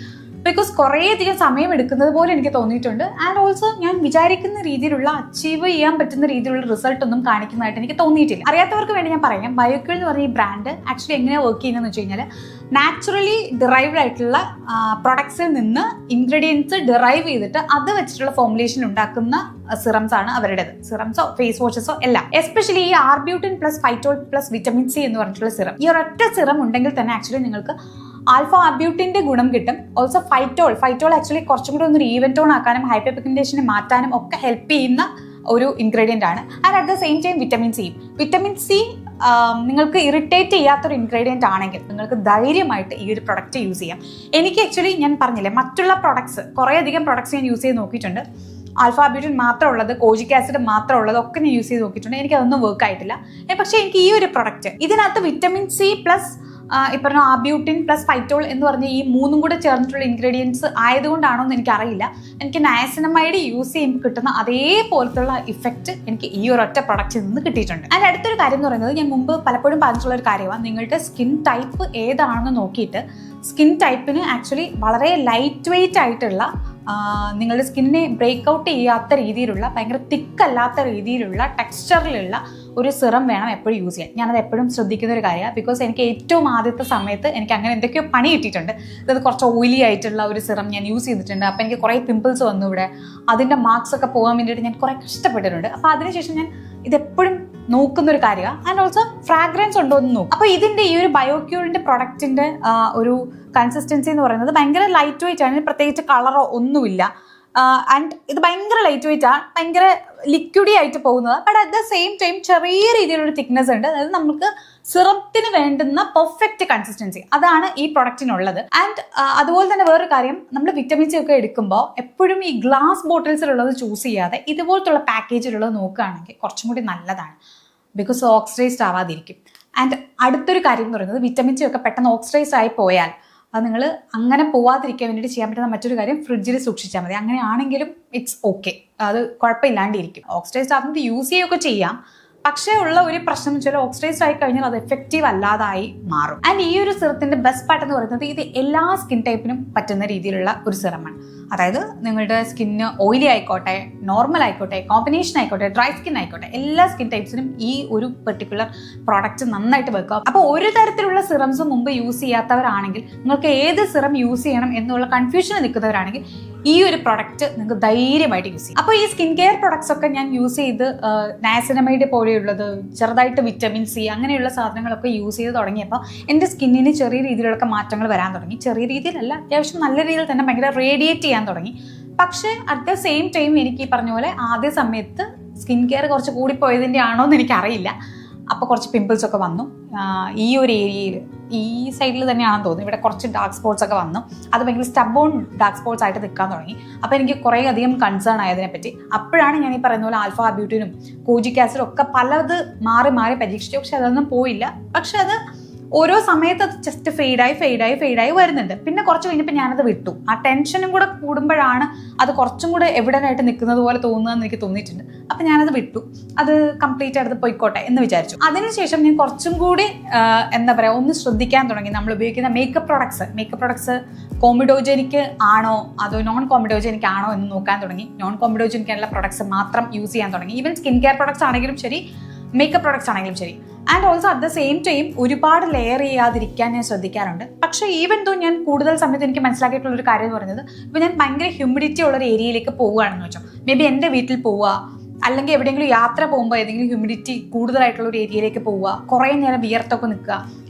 ബിക്കോസ് കുറേയധികം സമയം എടുക്കുന്നത് പോലെ എനിക്ക് തോന്നിയിട്ടുണ്ട്. ആൻഡ് ഓൾസോ ഞാൻ വിചാരിക്കുന്ന രീതിയിലുള്ള അച്ചീവ് ചെയ്യാൻ പറ്റുന്ന രീതിയിലുള്ള റിസൾട്ട് ഒന്നും കാണിക്കുന്നതായിട്ട് എനിക്ക് തോന്നിയിട്ടില്ല. അറിയാത്തവർക്ക് വേണ്ടി ഞാൻ പറയാം, ബയോക്യൂൾ എന്ന് പറഞ്ഞ ഈ ബ്രാൻഡ് ആക്ച്വലി എങ്ങനെയാണ് വർക്ക് ചെയ്യുന്നതെന്ന് വെച്ച് കഴിഞ്ഞാൽ, നാച്ചുറലി ഡിറൈവ്ഡ് ആയിട്ടുള്ള പ്രൊഡക്ട്സിൽ നിന്ന് ഇൻഗ്രീഡിയൻസ് ഡിറൈവ് ചെയ്തിട്ട് അത് വെച്ചിട്ടുള്ള ഫോർമുലേഷൻ ഉണ്ടാക്കുന്ന സിറംസ് ആണ് അവരുടേത്. സിറംസോ ഫേസ് വാഷസോ എല്ലാം. എസ്പെഷ്യലി ഈ arbutin plus phytol plus vitamin C എന്ന് പറഞ്ഞിട്ടുള്ള സിറം, ഈ ഒരൊറ്റ സിറം ഉണ്ടെങ്കിൽ തന്നെ ആക്ച്വലി നിങ്ങൾക്ക് ആൽഫ അബ്യൂട്ടിന്റെ ഗുണം കിട്ടും. ഓൾസോ ഫൈറ്റോൾ ആക്ച്വലി കുറച്ചും കൂടി ഒന്ന് ഈവൻ ടോൺ ആക്കാനും ഹൈപ്പർ പിഗ്മെന്റേഷനെ മാറ്റാനും ഒക്കെ ഹെൽപ്പ് ചെയ്യുന്ന ഒരു ഇൻഗ്രീഡിയൻ്റ് ആണ്. And at the same time vitamin C നിങ്ങൾക്ക് ഇറിറ്റേറ്റ് ചെയ്യാത്തൊരു ഇൻഗ്രീഡിയൻ്റ് ആണെങ്കിൽ നിങ്ങൾക്ക് ധൈര്യമായിട്ട് ഈ ഒരു പ്രൊഡക്റ്റ് യൂസ് ചെയ്യാം. എനിക്ക് ആക്ച്വലി ഞാൻ പറഞ്ഞില്ലേ, മറ്റുള്ള പ്രൊഡക്ട്സ് കുറേയധികം പ്രൊഡക്ട്സ് ഞാൻ യൂസ് ചെയ്ത് നോക്കിയിട്ടുണ്ട്. ആൽഫ ബ്യൂട്ടിൻ മാത്രമുള്ളത്, കോജിക് ആസിഡ് മാത്രമുള്ളത് ഒക്കെ ഞാൻ യൂസ് ചെയ്ത് നോക്കിയിട്ടുണ്ട്. എനിക്കതൊന്നും വർക്ക് ആയിട്ടില്ല. പക്ഷേ എനിക്ക് ഈ ഒരു പ്രൊഡക്റ്റ് ഇതിനകത്ത് വിറ്റമിൻ സി പ്ലസ് ഈ പറഞ്ഞ ആബ്യൂട്ടിൻ പ്ലസ് ഫൈറ്റോൾ എന്ന് പറഞ്ഞ ഈ മൂന്നും കൂടെ ചേർന്നിട്ടുള്ള ഇൻഗ്രീഡിയൻസ് ആയതുകൊണ്ടാണോ എന്ന് എനിക്കറിയില്ല, എനിക്ക് നയസിനമൈഡ് യൂസ് ചെയ്യുമ്പോൾ കിട്ടുന്ന അതേപോലത്തുള്ള ഇഫക്റ്റ് എനിക്ക് ഈ ഒരു ഒറ്റ പ്രൊഡക്റ്റിൽ നിന്ന് കിട്ടിയിട്ടുണ്ട്. അതിൻ്റെ അടുത്തൊരു കാര്യം എന്ന് പറയുന്നത്, ഞാൻ മുമ്പ് പലപ്പോഴും പറഞ്ഞിട്ടുള്ള ഒരു കാര്യമാണ്, നിങ്ങളുടെ സ്കിൻ ടൈപ്പ് ഏതാണെന്ന് നോക്കിയിട്ട് സ്കിൻ ടൈപ്പിന് ആക്ച്വലി വളരെ ലൈറ്റ് വെയ്റ്റ് ആയിട്ടുള്ള നിങ്ങളുടെ സ്കിന്നിനെ ബ്രേക്ക് ഔട്ട് ചെയ്യാത്ത രീതിയിലുള്ള, ഭയങ്കര തിക്കല്ലാത്ത രീതിയിലുള്ള ടെക്സ്ചറിലുള്ള ഒരു സിറം വേണം എപ്പോഴും യൂസ് ചെയ്യാൻ. ഞാനത് എപ്പോഴും ശ്രദ്ധിക്കുന്ന ഒരു കാര്യമാണ്. ബിക്കോസ് എനിക്ക് ഏറ്റവും ആദ്യത്തെ സമയത്ത് എനിക്ക് അങ്ങനെ എന്തൊക്കെയോ പണി കിട്ടിയിട്ടുണ്ട്. അതായത് കുറച്ച് ഓയിലി ആയിട്ടുള്ള ഒരു സിറം ഞാൻ യൂസ് ചെയ്തിട്ടുണ്ട്. അപ്പോൾ എനിക്ക് കുറേ പിമ്പിൾസ് വന്നു ഇവിടെ. അതിൻ്റെ മാർക്സ് ഒക്കെ പോകാൻ വേണ്ടിയിട്ട് ഞാൻ കുറേ കഷ്ടപ്പെട്ടിട്ടുണ്ട്. അപ്പോൾ അതിനുശേഷം ഞാൻ ഇതെപ്പോഴും നോക്കുന്ന ഒരു കാര്യമാണ്. ആൻഡ് ഓൾസോ ഫ്രാഗ്രൻസ് ഉണ്ടോ എന്ന് നോക്കും. അപ്പോൾ ഇതിൻ്റെ ഈ ഒരു ബയോക്യൂറിൻ്റെ പ്രൊഡക്റ്റിൻ്റെ ഒരു കൺസിസ്റ്റൻസി എന്ന് പറയുന്നത് ഭയങ്കര ലൈറ്റ് വെയിറ്റ് ആണ്. പ്രത്യേകിച്ച് കളറോ ഒന്നുമില്ല. ആൻഡ് ഇത് ഭയങ്കര ലൈറ്റ് വെയിറ്റ് ആണ്, ഭയങ്കര ലിക്വിഡി ആയിട്ട് പോകുന്നത്. But at the same time ചെറിയ രീതിയിലൊരു തിക്നെസ് ഉണ്ട്. അതായത് നമുക്ക് സിറത്തിന് വേണ്ടുന്ന പെർഫെക്റ്റ് കൺസിസ്റ്റൻസി അതാണ് ഈ പ്രൊഡക്റ്റിനുള്ളത്. ആൻഡ് അതുപോലെ തന്നെ വേറൊരു കാര്യം, നമ്മൾ വിറ്റമിൻ സി ഒക്കെ എടുക്കുമ്പോൾ എപ്പോഴും ഈ ഗ്ലാസ് ബോട്ടിൽസിലുള്ളത് ചൂസ് ചെയ്യാതെ ഇതുപോലത്തുള്ള പാക്കേജിലുള്ളത് നോക്കുകയാണെങ്കിൽ കുറച്ചും കൂടി നല്ലതാണ്. Because oxidised ആവാതിരിക്കും. ആൻഡ് അടുത്തൊരു കാര്യം എന്ന് പറയുന്നത്, വിറ്റമിൻ സി ഒക്കെ പെട്ടെന്ന് ഓക്സിഡൈസ്ഡ് ആയി പോയാൽ അത് നിങ്ങൾ അങ്ങനെ പോവാതിരിക്കാൻ വേണ്ടിയിട്ട് ചെയ്യാൻ പറ്റുന്ന മറ്റൊരു കാര്യം, ഫ്രിഡ്ജിൽ സൂക്ഷിച്ചാൽ മതി. അങ്ങനെയാണെങ്കിലും ഇറ്റ്സ് ഓക്കെ, അത് കുഴപ്പമില്ലാണ്ടിരിക്കും. ഓക്സിഡൈസ്ഡ് ആകുന്നത് യൂസ് ചെയ്യുകയൊക്കെ ചെയ്യാം. പക്ഷേ ഉള്ള ഒരു പ്രശ്നം വെച്ചാൽ ഓക്സിഡൈസ്ഡ് ആയി കഴിഞ്ഞാൽ അത് എഫക്റ്റീവ് അല്ലാതായി മാറും. ആൻഡ് ഈ ഒരു സിറത്തിന്റെ ബെസ്റ്റ് പാർട്ട് എന്ന് പറയുന്നത്, ഇത് എല്ലാ സ്കിൻ ടൈപ്പിനും പറ്റുന്ന രീതിയിലുള്ള ഒരു സിറമാണ്. അതായത് നിങ്ങളുടെ സ്കിന്ന് ഓയിലി ആയിക്കോട്ടെ, നോർമൽ ആയിക്കോട്ടെ, കോമ്പിനേഷൻ ആയിക്കോട്ടെ, ഡ്രൈ സ്കിൻ ആയിക്കോട്ടെ, എല്ലാ സ്കിൻ ടൈപ്സിനും ഈ ഒരു പെർട്ടിക്കുലർ പ്രോഡക്റ്റ് നന്നായിട്ട് വെക്കാം. അപ്പോൾ ഒരു തരത്തിലുള്ള സിറംസും മുമ്പ് യൂസ് ചെയ്യാത്തവരാണെങ്കിൽ, നിങ്ങൾക്ക് ഏത് സിറം യൂസ് ചെയ്യണം എന്നുള്ള കൺഫ്യൂഷന് നിൽക്കുന്നവരാണെങ്കിൽ ഈ ഒരു പ്രൊഡക്റ്റ് നിങ്ങൾക്ക് ധൈര്യമായിട്ട് യൂസ് ചെയ്യും. അപ്പോൾ ഈ സ്കിൻ കെയർ പ്രൊഡക്ട്സ് ഒക്കെ ഞാൻ യൂസ് ചെയ്ത് നയസിനമൈഡ് പോലെയുള്ളത്, ചെറുതായിട്ട് വിറ്റമിൻ സി അങ്ങനെയുള്ള സാധനങ്ങളൊക്കെ യൂസ് ചെയ്ത് തുടങ്ങിയപ്പോൾ എൻ്റെ സ്കിന്നിന് ചെറിയ രീതിയിലൊക്കെ മാറ്റങ്ങൾ വരാൻ തുടങ്ങി. ചെറിയ രീതിയിലല്ല, അത്യാവശ്യം നല്ല രീതിയിൽ തന്നെ ഭയങ്കര റേഡിയേറ്റ് ചെയ്യാൻ തുടങ്ങി. പക്ഷേ അറ്റ് ദ സെയിം ടൈം എനിക്ക് ഈ പറഞ്ഞ പോലെ ആദ്യ സമയത്ത് സ്കിൻ കെയർ കുറച്ച് കൂടിപ്പോയതിൻ്റെ ആണോ എന്ന് എനിക്കറിയില്ല. അപ്പോൾ കുറച്ച് പിമ്പിൾസ് ഒക്കെ വന്നു. ഈ ഒരു ഏരിയയിൽ, ഈ സൈഡിൽ തന്നെയാണെന്ന് തോന്നുന്നു, ഇവിടെ കുറച്ച് ഡാർക്ക് സ്പോട്ട്സ് ഒക്കെ വന്നു. അത് ഭയങ്കര സ്റ്റബോൺ ഡാർക്ക് സ്പോട്ട്സ് ആയിട്ട് നിൽക്കാൻ തുടങ്ങി. അപ്പോൾ എനിക്ക് കുറേ അധികം കൺസേൺ ആയതിനെപ്പറ്റി. അപ്പോഴാണ് ഞാൻ ഈ പറയുന്ന പോലെ ആൽഫ ബ്യൂട്ടിനും കോജിക് ആസിഡും ഒക്കെ പലത് മാറി മാറി പരീക്ഷിച്ചു. പക്ഷെ അതൊന്നും പോയില്ല. പക്ഷെ അത് ഓരോ സമയത്ത് അത് ജസ്റ്റ് ഫെയ്ഡായി വരുന്നുണ്ട്. പിന്നെ കുറച്ച് കഴിഞ്ഞപ്പോൾ ഞാനത് വിട്ടു. ആ ടെൻഷനും കൂടെ കൂടുമ്പോഴാണ് അത് കുറച്ചും കൂടെ എവിഡൻ്റായിട്ട് നിൽക്കുന്നത് പോലെ തോന്നുന്നതെന്ന് എനിക്ക് തോന്നിയിട്ടുണ്ട്. അപ്പം ഞാനത് വിട്ടു. അത് കംപ്ലീറ്റ് ആയിട്ട് പോയിക്കോട്ടെ എന്ന് വിചാരിച്ചു. അതിനുശേഷം ഞാൻ കുറച്ചും കൂടി എന്താ പറയുക, ഒന്ന് ശ്രദ്ധിക്കാൻ തുടങ്ങി. നമ്മൾ ഉപയോഗിക്കുന്ന മേക്കപ്പ് പ്രൊഡക്ട്സ് കോമിഡോജനിക് ആണോ അതോ നോൺ കോമിഡോജനിക് ആണോ എന്ന് നോക്കാൻ തുടങ്ങി. നോൺ കോമിഡോജനിക് ആയിട്ടുള്ള പ്രൊഡക്ട്സ് മാത്രം യൂസ് ചെയ്യാൻ തുടങ്ങി. ഈവൻ സ്കിൻ കെയർ പ്രൊഡക്ട്സ് ആണെങ്കിലും ശരി, മേക്കപ്പ് പ്രൊഡക്ട്സ് ആണെങ്കിലും ശരി. And also at the same time ഒരുപാട് ലെയർ ചെയ്യാതിരിക്കാൻ ഞാൻ ശ്രദ്ധിക്കാറുണ്ട്. പക്ഷേ ഈവൻ ദോ ഞാൻ കൂടുതൽ സമയത്ത് എനിക്ക് മനസ്സിലാക്കിയിട്ടുള്ളൊരു കാര്യം എന്ന് പറയുന്നത്, ഇപ്പോൾ ഞാൻ ഭയങ്കര ഹ്യൂമിഡിറ്റി ഉള്ളൊരു ഏരിയയിലേക്ക് പോവുകയാണെന്ന് വെച്ചോ, മേ ബി എൻ്റെ വീട്ടിൽ പോവുക, അല്ലെങ്കിൽ എവിടെയെങ്കിലും യാത്ര പോകുമ്പോൾ ഏതെങ്കിലും ഹ്യൂമിഡിറ്റി കൂടുതലായിട്ടുള്ള ഒരു ഏരിയയിലേക്ക് പോവുക, കുറേ നേരം വിയർത്തൊക്കെ നിൽക്കുക,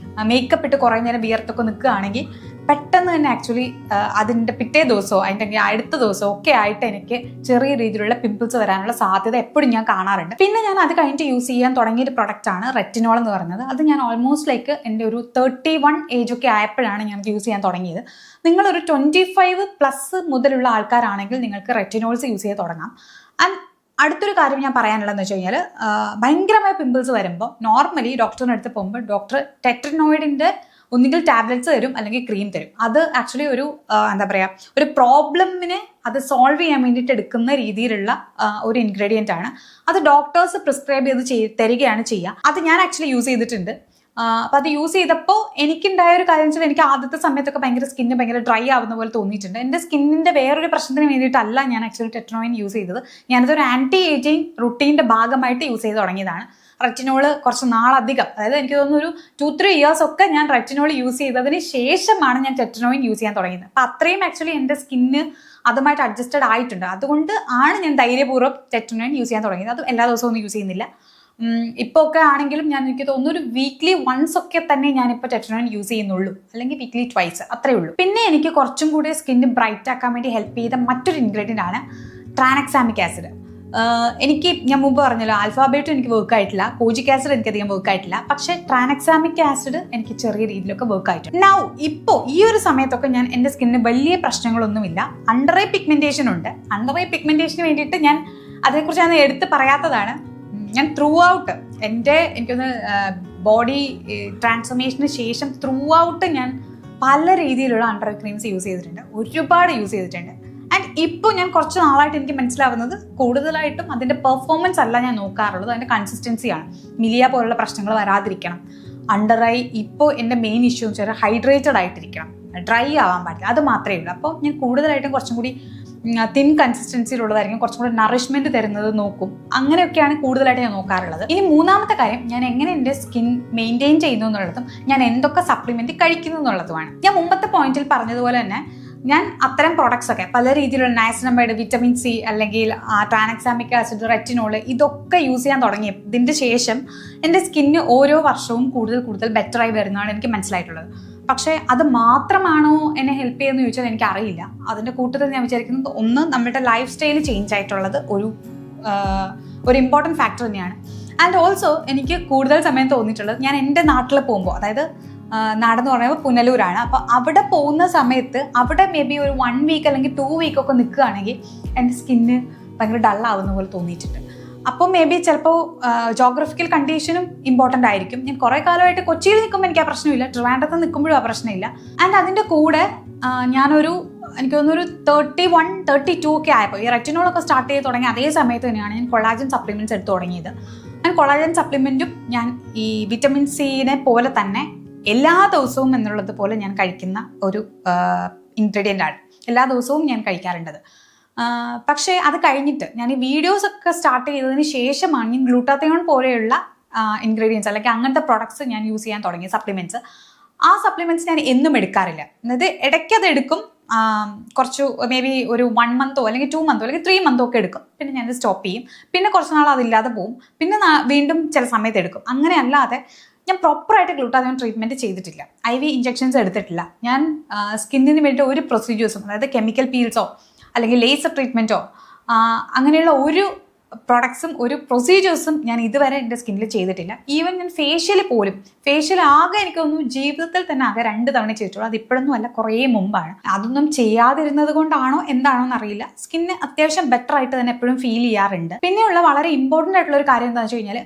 മേക്കപ്പ് ഇട്ട് കുറേ നേരം വിയർത്തൊക്കെ നിൽക്കുകയാണെങ്കിൽ പെട്ടെന്ന് തന്നെ ആക്ച്വലി അതിൻ്റെ പിറ്റേ ദിവസമോ അതിൻ്റെ അടുത്ത ദിവസമോ ഒക്കെ ആയിട്ട് എനിക്ക് ചെറിയ രീതിയിലുള്ള പിമ്പിൾസ് വരാനുള്ള സാധ്യത എപ്പോഴും ഞാൻ കാണാറുണ്ട്. പിന്നെ ഞാൻ അത് കഴിഞ്ഞിട്ട് യൂസ് ചെയ്യാൻ തുടങ്ങിയൊരു പ്രൊഡക്റ്റാണ് റെറ്റിനോൾ എന്ന് പറയുന്നത്. അത് ഞാൻ ഓൾമോസ്റ്റ് ലൈക്ക് എൻ്റെ ഒരു 31 ഏജ് ഒക്കെ ആയപ്പോഴാണ് ഞാൻ യൂസ് ചെയ്യാൻ തുടങ്ങിയത്. നിങ്ങളൊരു 25+ മുതലുള്ള ആൾക്കാരാണെങ്കിൽ നിങ്ങൾക്ക് റെറ്റിനോൾസ് യൂസ് ചെയ്ത് തുടങ്ങാം. ആൻഡ് അടുത്തൊരു കാര്യം ഞാൻ പറയാനുള്ളതെന്ന് വെച്ച് കഴിഞ്ഞാൽ, ഭയങ്കരമായ പിമ്പിൾസ് വരുമ്പോൾ നോർമലി ഡോക്ടറിൻ്റെ അടുത്ത് പോകുമ്പോൾ ഡോക്ടർ ടെട്രനോയിഡിൻ്റെ ഒന്നുകിൽ ടാബ്ലറ്റ്സ് തരും അല്ലെങ്കിൽ ക്രീം തരും. അത് ആക്ച്വലി ഒരു എന്താ പറയുക, ഒരു പ്രോബ്ലമിനെ അത് സോൾവ് ചെയ്യാൻ വേണ്ടിയിട്ട് എടുക്കുന്ന രീതിയിലുള്ള ഒരു ഇൻഗ്രീഡിയൻ്റ് ആണ്. അത് ഡോക്ടേഴ്സ് പ്രിസ്ക്രൈബ് ചെയ്ത് തരികയാണ് ചെയ്യുക. അത് ഞാൻ ആക്ച്വലി യൂസ് ചെയ്തിട്ടുണ്ട്. അപ്പം അത് യൂസ് ചെയ്തപ്പോൾ എനിക്കുണ്ടായ ഒരു കാര്യം വെച്ചാൽ, എനിക്ക് ആദ്യത്തെ സമയത്തൊക്കെ സ്കിന്ന് ഭയങ്കര ഡ്രൈ ആവുന്ന പോലെ തോന്നിയിട്ടുണ്ട്. എൻ്റെ സ്കിന്നിൻ്റെ വേറൊരു പ്രശ്നത്തിന് വേണ്ടിയിട്ടല്ല ഞാൻ ആക്ച്വലി ടെട്രനോയിൻ യൂസ് ചെയ്തത്. ഞാനതൊരു ആൻറ്റി ഏജിങ് റുട്ടീൻ്റെ ഭാഗമായിട്ട് യൂസ് ചെയ്ത് തുടങ്ങിയതാണ്. റെറ്റിനോൾ കുറച്ച് നാളധികം, അതായത് എനിക്ക് തോന്നുന്നു ഒരു 2-3 ഇയേഴ്സ് ഒക്കെ ഞാൻ റെറ്റിനോൾ യൂസ് ചെയ്തതിന് ശേഷമാണ് ഞാൻ ടെട്രനോയിൻ യൂസ് ചെയ്യാൻ തുടങ്ങിയത്. അപ്പം അത്രയും ആക്ച്വലി എൻ്റെ സ്കിന്ന് അതുമായിട്ട് അഡ്ജസ്റ്റഡ് ആയിട്ടുണ്ട്. അതുകൊണ്ട് ആണ് ഞാൻ ധൈര്യപൂർവ്വം ടെട്രനോയിൻ യൂസ് ചെയ്യാൻ തുടങ്ങിയത്. അത് എല്ലാ ദിവസവും ഒന്നും യൂസ് ചെയ്യുന്നില്ല. ഇപ്പോൾ ഒക്കെ ആണെങ്കിലും എനിക്ക് തോന്നുന്നു ഒരു വീക്ക്ലി വൺസ് ഒക്കെ തന്നെ ഞാനിപ്പോൾ ടെട്രനോയിൻ യൂസ് ചെയ്യുന്നുള്ളൂ, അല്ലെങ്കിൽ വീക്ക്ലി ട്വൈസ്, അത്രേ ഉള്ളൂ. പിന്നെ എനിക്ക് കുറച്ചും കൂടി സ്കിന്ന് ബ്രൈറ്റ് ആക്കാൻ വേണ്ടി ഹെൽപ്പ് ചെയ്ത മറ്റൊരു ഇൻഗ്രീഡിയൻ്റ് ആണ് ട്രാനക്സാമിക് ആസിഡ്. എനിക്ക് ഞാൻ മുമ്പ് പറഞ്ഞല്ലോ ആൽഫാബേറ്റും എനിക്ക് വർക്ക് ആയിട്ടില്ല, കോജിക് ആസിഡ് എനിക്കധികം വർക്ക് ആയിട്ടില്ല, പക്ഷേ ട്രാനക്സാമിക് ആസിഡ് എനിക്ക് ചെറിയ രീതിയിലൊക്കെ വർക്ക് ആയിട്ടുണ്ട്. നൗ ഇപ്പോൾ ഈ ഒരു സമയത്തൊക്കെ ഞാൻ എൻ്റെ സ്കിന്നിന് വലിയ പ്രശ്നങ്ങളൊന്നുമില്ല. അണ്ടർ ഐ പിഗ്മെന്റേഷൻ ഉണ്ട്. അണ്ടർ ഐ പിഗ്മെന്റേഷന് വേണ്ടിയിട്ട് ഞാൻ അതേക്കുറിച്ച് ഞാൻ എടുത്ത് പറയാത്തതാണ്. ഞാൻ ത്രൂ ഔട്ട് എനിക്കൊന്ന് ബോഡി ട്രാൻസ്ഫോർമേഷന് ശേഷം ത്രൂ ഔട്ട് ഞാൻ പല രീതിയിലുള്ള അണ്ടർ ഐ ക്രീംസ് യൂസ് ചെയ്തിട്ടുണ്ട്, ഒരുപാട് യൂസ് ചെയ്തിട്ടുണ്ട്. ആൻഡ് ഇപ്പോൾ ഞാൻ കുറച്ച് നാളായിട്ട് എനിക്ക് മനസ്സിലാവുന്നത് കൂടുതലായിട്ടും അതിൻ്റെ പെർഫോമൻസ് അല്ല ഞാൻ നോക്കാറുള്ളത്, അതിൻ്റെ കൺസിസ്റ്റൻസിയാണ്. മിലിയ പോലുള്ള പ്രശ്നങ്ങൾ വരാതിരിക്കണം. അണ്ടർ ഐ ഇപ്പോൾ എൻ്റെ മെയിൻ ഇഷ്യൂ എന്ന് വെച്ചാൽ ഹൈഡ്രേറ്റഡ് ആയിട്ടിരിക്കണം, ഡ്രൈ ആവാൻ പാടില്ല, അത് മാത്രമേ ഉള്ളൂ. അപ്പോൾ ഞാൻ കൂടുതലായിട്ടും കുറച്ചും കൂടി തിൻ കൺസിസ്റ്റൻസിയിലുള്ളതായിരിക്കും, കുറച്ചും കൂടി നറിഷ്മെന്റ് തരുന്നത് നോക്കും. അങ്ങനെയൊക്കെയാണ് കൂടുതലായിട്ട് ഞാൻ നോക്കാറുള്ളത്. ഇനി മൂന്നാമത്തെ കാര്യം, ഞാൻ എങ്ങനെ എൻ്റെ സ്കിൻ മെയിൻറ്റെയിൻ ചെയ്യുന്നു എന്നുള്ളതും ഞാൻ എന്തൊക്കെ സപ്ലിമെന്റ് കഴിക്കുന്നു എന്നുള്ളതുമാണ്. ഞാൻ മുമ്പത്തെ പോയിന്റിൽ പറഞ്ഞതുപോലെ തന്നെ ഞാൻ അത്തരം പ്രോഡക്ട്സ് ഒക്കെ പല രീതിയിലുള്ള നയസിനമൈഡ്, വിറ്റമിൻ സി അല്ലെങ്കിൽ ട്രാനക്സാമിക് ആസിഡ്, റെറ്റിനോൾ ഇതൊക്കെ യൂസ് ചെയ്യാൻ തുടങ്ങിയതിൻ്റെ ശേഷം എൻ്റെ സ്കിന്ന് ഓരോ വർഷവും കൂടുതൽ ബെറ്ററായി വരുന്നതാണ് എനിക്ക് മനസ്സിലായിട്ടുള്ളത്. പക്ഷേ അത് മാത്രമാണോ എന്നെ ഹെൽപ്പ് ചെയ്യുമെന്ന് ചോദിച്ചാൽ എനിക്കറിയില്ല. അതിൻ്റെ കൂട്ടത്തിൽ ഞാൻ വിചാരിക്കുന്നത് ഒന്ന്, നമ്മുടെ ലൈഫ് സ്റ്റൈൽ ചേഞ്ച് ആയിട്ടുള്ളത് ഒരു ഇമ്പോർട്ടൻറ്റ് ഫാക്ടർ തന്നെയാണ്. ആൻഡ് ഓൾസോ എനിക്ക് കൂടുതൽ സമയം തോന്നിയിട്ടുള്ളത്, ഞാൻ എൻ്റെ നാട്ടിൽ പോകുമ്പോൾ, അതായത് നാടെന്ന് പറയുമ്പോൾ പുനലൂരാണ്, അപ്പോൾ അവിടെ പോകുന്ന സമയത്ത് അവിടെ മേ ബി ഒരു 1 വീക്ക് അല്ലെങ്കിൽ 2 വീക്കൊക്കെ നിൽക്കുകയാണെങ്കിൽ എൻ്റെ സ്കിന്ന് ഭയങ്കര ഡള്ളാവുന്ന പോലെ തോന്നിയിട്ടുണ്ട്. അപ്പോൾ മേ ബി ചിലപ്പോൾ ജോഗ്രഫിക്കൽ കണ്ടീഷനും ഇമ്പോർട്ടൻ്റ് ആയിരിക്കും. ഞാൻ കുറേ കാലമായിട്ട് കൊച്ചിയിൽ നിൽക്കുമ്പോൾ എനിക്ക് ആ പ്രശ്നമില്ല, ട്രിവാൻഡ്രത്ത് നിൽക്കുമ്പോഴും ആ പ്രശ്നമില്ല. ആൻഡ് അതിൻ്റെ കൂടെ എനിക്ക് തോന്നുന്നൊരു 31-32 ഒക്കെ ആയപ്പോൾ ഈ റെറ്റിനോളൊക്കെ സ്റ്റാർട്ട് ചെയ്ത് തുടങ്ങി അതേ സമയത്ത് തന്നെയാണ് ഞാൻ കൊളാജൻ സപ്ലിമെൻറ്റ്സ് എടുത്ത് തുടങ്ങിയത്. ആൻഡ് കൊളാജൻ സപ്ലിമെൻറ്റും ഞാൻ ഈ വിറ്റമിൻ സിനെ പോലെ തന്നെ എല്ലാ ദിവസവും എന്നുള്ളത് പോലെ ഞാൻ കഴിക്കുന്ന ഒരു ഇൻഗ്രീഡിയൻ്റ് ആണ്. എല്ലാ ദിവസവും ഞാൻ കഴിക്കാറുണ്ടത്. പക്ഷേ അത് കഴിഞ്ഞിട്ട് ഞാൻ ഈ വീഡിയോസ് ഒക്കെ സ്റ്റാർട്ട് ചെയ്തതിന് ശേഷമാണ് ഞാൻ ഗ്ലൂട്ടാത്തയോൺ പോലെയുള്ള ഇൻഗ്രീഡിയൻസ് അല്ലെങ്കിൽ അങ്ങനത്തെ പ്രോഡക്ട്സ് ഞാൻ യൂസ് ചെയ്യാൻ തുടങ്ങി, സപ്ലിമെൻറ്റ്സ്. ആ സപ്ലിമെൻറ്റ്സ് ഞാൻ എന്നും എടുക്കാറില്ല. അതായത് ഇടയ്ക്കത് എടുക്കും, കുറച്ച് മേ ബി ഒരു 1 മന്തോ അല്ലെങ്കിൽ 2 മന്തോ അല്ലെങ്കിൽ 3 മന്തോ ഒക്കെ എടുക്കും. പിന്നെ ഞാനത് സ്റ്റോപ്പ് ചെയ്യും. പിന്നെ കുറച്ച് നാൾ അതില്ലാതെ പോവും. പിന്നെ വീണ്ടും ചില സമയത്ത് എടുക്കും. അങ്ങനെ അല്ലാതെ ഞാൻ പ്രോപ്പറായിട്ട് ഗ്ലൂട്ടാത്തയോൺ ട്രീറ്റ്മെൻറ്റ് ചെയ്തിട്ടില്ല, IV ഇഞ്ചെക്ഷൻസ് എടുത്തിട്ടില്ല. ഞാൻ സ്കിന്നിന് വേണ്ടി ഒരു പ്രൊസീജിയേഴ്സും, അതായത് കെമിക്കൽ പീൽസോ അല്ലെങ്കിൽ ലേസർ ട്രീറ്റ്മെൻറ്റോ അങ്ങനെയുള്ള ഒരു പ്രൊഡക്ട്സും ഒരു പ്രൊസീജിയേഴ്സും ഞാൻ ഇതുവരെ എൻ്റെ സ്കിന്നിൽ ചെയ്തിട്ടില്ല. ഈവൻ ഞാൻ ഫേഷ്യൽ ആകെ എനിക്കൊന്നും ജീവിതത്തിൽ തന്നെ ആകെ 2 തവണ ചെയ്തിട്ടുള്ളൂ. അത് ഇപ്പോഴൊന്നും അല്ല, കുറേ മുമ്പാണ്. അതൊന്നും ചെയ്യാതിരുന്നത് കൊണ്ടാണോ എന്താണോ എന്നറിയില്ല, സ്കിന്ന് അത്യാവശ്യം ബെറ്റർ ആയിട്ട് തന്നെ എപ്പോഴും ഫീൽ ചെയ്യാറുണ്ട്. പിന്നെയുള്ള വളരെ ഇമ്പോർട്ടൻ്റ് ആയിട്ടുള്ള ഒരു കാര്യം എന്താണെന്ന് വെച്ച് കഴിഞ്ഞാൽ,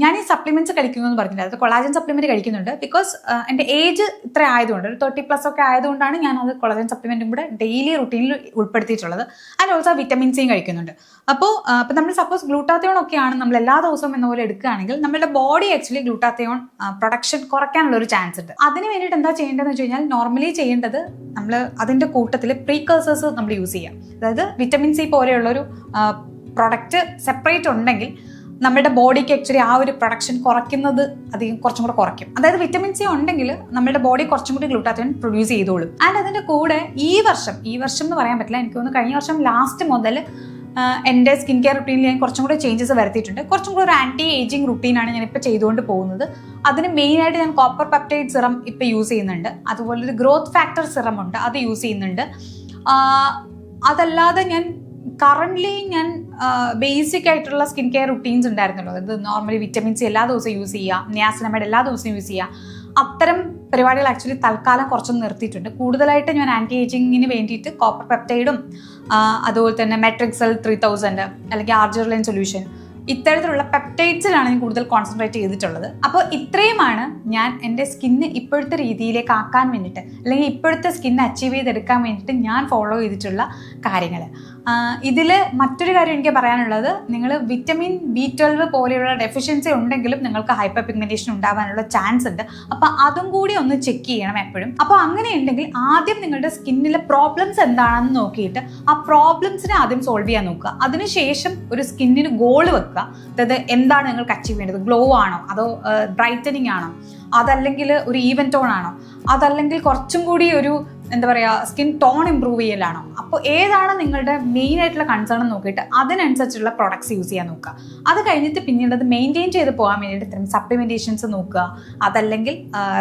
ഞാൻ ഈ സപ്ലിമെന്റ്സ് കഴിക്കുന്നു എന്ന് പറഞ്ഞില്ല, അത് കൊളാജൻ സപ്ലിമെന്റ് കഴിക്കുന്നുണ്ട്. ബിക്കോസ് എൻ്റെ ഏജ് ഇത്ര ആയതുകൊണ്ട്, ഒരു 30+ ഒക്കെ ആയതുകൊണ്ടാണ് ഞാൻ അത് കൊളാജൻ സപ്ലിമെന്റും കൂടെ ഡെയിലി റുട്ടീനിൽ ഉൾപ്പെടുത്തിയിട്ടുള്ളത്. ആൻഡ് ഓൾസോ വിറ്റമിൻ സിയും കഴിക്കുന്നുണ്ട്. അപ്പോൾ നമ്മൾ സപ്പോസ് ഗ്ലൂട്ടാത്തയോൺ ഒക്കെയാണ് നമ്മൾ എല്ലാ ദിവസവും എന്ന പോലെ എടുക്കുകയാണെങ്കിൽ നമ്മുടെ ബോഡി ആക്ച്വലി ഗ്ലൂട്ടാത്തയോൺ പ്രൊഡക്ഷൻ കുറയ്ക്കാനുള്ള ഒരു ചാൻസ് ഉണ്ട്. അതിന് വേണ്ടിയിട്ട് എന്താ ചെയ്യേണ്ടതെന്ന് വെച്ച് കഴിഞ്ഞാൽ, നോർമലി ചെയ്യേണ്ടത് നമ്മൾ അതിൻ്റെ കൂട്ടത്തിൽ പ്രീകേഴ്സേഴ്സ് നമ്മൾ യൂസ് ചെയ്യാം. അതായത് വിറ്റമിൻ സി പോലെയുള്ളൊരു പ്രൊഡക്റ്റ് സെപ്പറേറ്റ് ഉണ്ടെങ്കിൽ നമ്മുടെ ബോഡിക്ക് ആക്ച്വലി ആ ഒരു പ്രൊഡക്ഷൻ കുറയ്ക്കുന്നത് കുറച്ചും കൂടെ കുറയ്ക്കും. അതായത് വിറ്റമിൻ സി ഉണ്ടെങ്കിൽ നമ്മുടെ ബോഡി കുറച്ചും കൂടി ഗ്ലൂട്ടാത്തയോൺ പ്രൊഡ്യൂസ് ചെയ്തോളും. ആൻഡ് അതിൻ്റെ കൂടെ ഈ വർഷം എന്ന് പറയാൻ പറ്റില്ല, എനിക്ക് തോന്നുന്നു കഴിഞ്ഞ വർഷം ലാസ്റ്റ് മുതൽ എൻ്റെ സ്കിൻ കെയർ റുട്ടീനിൽ ഞാൻ കുറച്ചും കൂടെ ചേഞ്ചസ് വരുത്തിയിട്ടുണ്ട്. കുറച്ചും കൂടെ ഒരു ആൻറ്റി ഏജിങ് റുട്ടീനാണ് ഞാനിപ്പോൾ ചെയ്തുകൊണ്ട് പോകുന്നത്. അതിന് മെയിനായിട്ട് ഞാൻ കോപ്പർ പെപ്റ്റൈഡ് സിറം ഇപ്പോൾ യൂസ് ചെയ്യുന്നുണ്ട്. അതുപോലെ ഒരു ഗ്രോത്ത് ഫാക്ടർ സിറം ഉണ്ട്, അത് യൂസ് ചെയ്യുന്നുണ്ട്. അതല്ലാതെ ഞാൻ കറൻ്റ്ലി ഞാൻ ബേസിക് ആയിട്ടുള്ള സ്കിൻ കെയർ റുട്ടീൻസ് ഉണ്ടായിരുന്നല്ലോ. അതായത് നോർമലി വിറ്റമിൻ സി എല്ലാ ദിവസവും യൂസ് ചെയ്യുക, നിയാസിനമൈഡ് എല്ലാ ദിവസവും യൂസ് ചെയ്യുക, അത്തരം പരിപാടികൾ ആക്ച്വലി തൽക്കാലം കുറച്ചൊന്ന് നിർത്തിയിട്ടുണ്ട്. കൂടുതലായിട്ട് ഞാൻ ആൻറ്റി ഏജിങ്ങിന് വേണ്ടിയിട്ട് കോപ്പർ പെപ്റ്റൈഡും അതുപോലെ തന്നെ മെട്രിക്സൽ 3000 അല്ലെങ്കിൽ ആർജിർലൈൻ സൊല്യൂഷൻ, ഇത്തരത്തിലുള്ള പെപ്റ്റൈഡ്സിലാണ് ഞാൻ കൂടുതൽ കോൺസെൻട്രേറ്റ് ചെയ്തിട്ടുള്ളത്. അപ്പോൾ ഇത്രയുമാണ് ഞാൻ എൻ്റെ സ്കിന്ന് ഇപ്പോഴത്തെ രീതിയിലേക്ക് ആക്കാൻ വേണ്ടിയിട്ട്, അല്ലെങ്കിൽ ഇപ്പോഴത്തെ സ്കിന്ന് അച്ചീവ് ചെയ്തെടുക്കാൻ വേണ്ടിയിട്ട് ഞാൻ ഫോളോ ചെയ്തിട്ടുള്ള കാര്യങ്ങൾ. ഇതിൽ മറ്റൊരു കാര്യം എനിക്ക് പറയാനുള്ളത്, നിങ്ങൾ വിറ്റമിൻ B12 പോലെയുള്ള ഡെഫിഷ്യൻസി ഉണ്ടെങ്കിലും നിങ്ങൾക്ക് ഹൈപ്പർ പിഗ്മെന്റേഷൻ ഉണ്ടാകാനുള്ള ചാൻസ് ഉണ്ട്. അപ്പോൾ അതും കൂടി ഒന്ന് ചെക്ക് ചെയ്യണം എപ്പോഴും. അപ്പോൾ അങ്ങനെ ഉണ്ടെങ്കിൽ ആദ്യം നിങ്ങളുടെ സ്കിന്നിലെ പ്രോബ്ലംസ് എന്താണെന്ന് നോക്കിയിട്ട് ആ പ്രോബ്ലംസിനെ ആദ്യം സോൾവ് ചെയ്യാൻ നോക്കുക. അതിനുശേഷം ഒരു സ്കിന്നിന് ഗോൾ വെക്കുക. അതായത് എന്താണ് നിങ്ങൾക്ക് അച്ചീവ് ചെയ്യേണ്ടത്? ഗ്ലോ ആണോ, അതോ ബ്രൈറ്റനിങ് ആണോ, അതല്ലെങ്കിൽ ഒരു ഈവൻ ടോൺ ആണോ, അതല്ലെങ്കിൽ കുറച്ചും കൂടി ഒരു എന്താ പറയുക സ്കിൻ ടോൺ ഇമ്പ്രൂവ് ചെയ്യലാണോ? അപ്പോൾ ഏതാണ് നിങ്ങളുടെ മെയിൻ ആയിട്ടുള്ള കൺസേൺ എന്ന് നോക്കിയിട്ട് അതിനനുസരിച്ചുള്ള പ്രോഡക്ട്സ് യൂസ് ചെയ്യാൻ നോക്കുക. അത് കഴിഞ്ഞിട്ട് പിന്നീട് അത് മെയിൻറ്റെയിൻ ചെയ്ത് പോകാൻ വേണ്ടിയിട്ട് ഇത്തരം സപ്ലിമെൻറ്റേഷൻസ് നോക്കുക. അതല്ലെങ്കിൽ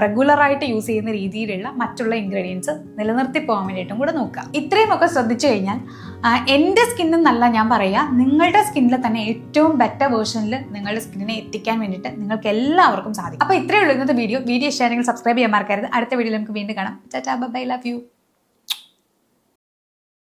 റെഗുലറായിട്ട് യൂസ് ചെയ്യുന്ന രീതിയിലുള്ള മറ്റുള്ള ഇൻഗ്രീഡിയൻസ് നിലനിർത്തി പോകാൻ വേണ്ടിയിട്ടും കൂടെ നോക്കുക. ഇത്രയും ഒക്കെ ശ്രദ്ധിച്ചു കഴിഞ്ഞാൽ എൻ്റെ സ്കിന്നെന്നല്ല ഞാൻ പറയുക, നിങ്ങളുടെ സ്കിന്നിൽ തന്നെ ഏറ്റവും ബെറ്റർ വേർഷനിൽ നിങ്ങളുടെ സ്കിന്നിനെ എത്തിക്കാൻ വേണ്ടിയിട്ട് നിങ്ങൾക്ക് എല്ലാവർക്കും സാധിക്കും. അപ്പോൾ ഇത്രയേ ഉള്ളൂ ഇന്നത്തെ വീഡിയോ. ഇഷ്ടമാണെങ്കിൽ സബ്സ്ക്രൈബ് ചെയ്യാൻ മറക്കരുത്. അടുത്ത വീഡിയോയിൽ നമുക്ക് വീണ്ടും കാണാം. Tata, bye, love U.